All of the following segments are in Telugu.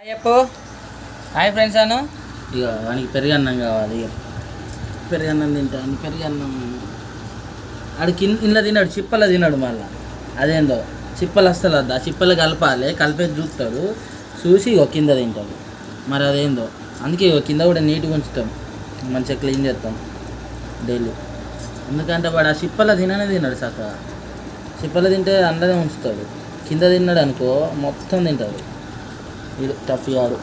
చెప్పు. హాయ్ ఫ్రెండ్స్ అను. ఇక వానికి పెరుగన్నం కావాలి. ఇక పెరుగన్నం తింటాను. పెరుగన్నం ఆడు ఇంట్లో తిన్నాడు, చిప్పలో తిన్నాడు. మళ్ళీ అదేందో చిప్పలు వస్తుంది వద్దా, చిప్పలు కలపాలి, కలిపేసి చూస్తాడు, చూసి ఇక కింద తింటాడు. మరి అదేందో అందుకే ఇక కింద కూడా నీట్గా ఉంచుతాం, మంచిగా క్లీన్ చేస్తాం డైలీ. ఎందుకంటే వాడు ఆ చిప్పలో తిన్నాడు చక్కగా. చిప్పలు తింటే అందరే ఉంచుతాడు, కింద తిన్నాడు అనుకో మొత్తం తింటాడు. ఇది టఫీ ఆడు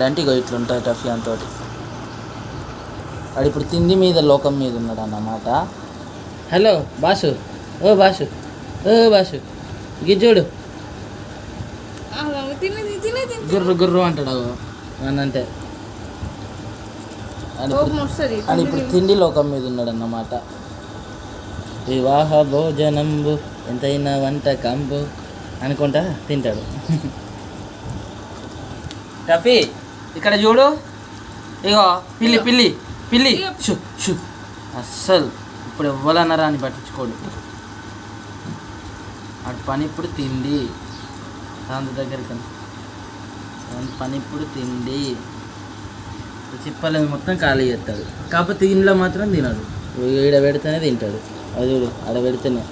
అంటే ఇక ఇట్లుంటుంది టఫీ అంతటి. వాడు ఇప్పుడు తిండి మీద లోకం మీద ఉన్నాడు అన్నమాట. హలో బాసు, ఓ బాసు, ఓ బాసు, గిజ్జోడు గుర్రు గుర్రు అంటాడు అంటే. అని ఇప్పుడు తిండి లోకం మీద ఉన్నాడు అన్నమాట. వివాహ భోజనంబు ఎంతైనా వంటకంబు అనుకుంటా తింటాడు. టఫీ ఇక్కడ చూడు, ఇగో పిల్లి పిల్లి పిల్లి షు షు. అస్సలు ఇప్పుడు ఎవ్వరన్నారా అని పట్టించుకోడు. అటు పని ఇప్పుడు తిండి, దాని దగ్గరికి పని ఇప్పుడు తిండి. చిప్పలు మొత్తం ఖాళీ చేస్తాడు, కాకపోతే ఇంట్లో మాత్రం తినడు. ఈడ పెడితేనే తింటాడు. అది చూడు ఆడ పెడితేనే.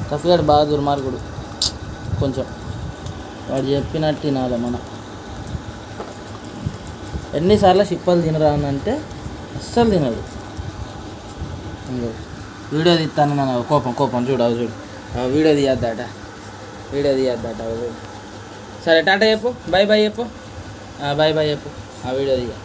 టఫీ గారు బాగా దుర్మార్గుడు. కొంచెం వాడు చెప్పినట్టు తినాలి మనం. ఎన్నిసార్లు చిప్పలు తినరా అని అంటే అస్సలు తినడు. వీడియో తీస్తాను నన్ను కోపం చూడు. అవి చూడు వీడియో తీయద్దట. సరే టాటా చెప్పు, బాయ్ బాయ్ చెప్పు, బాయ్ బాయ్ చెప్పు. ఆ వీడియో తీయ.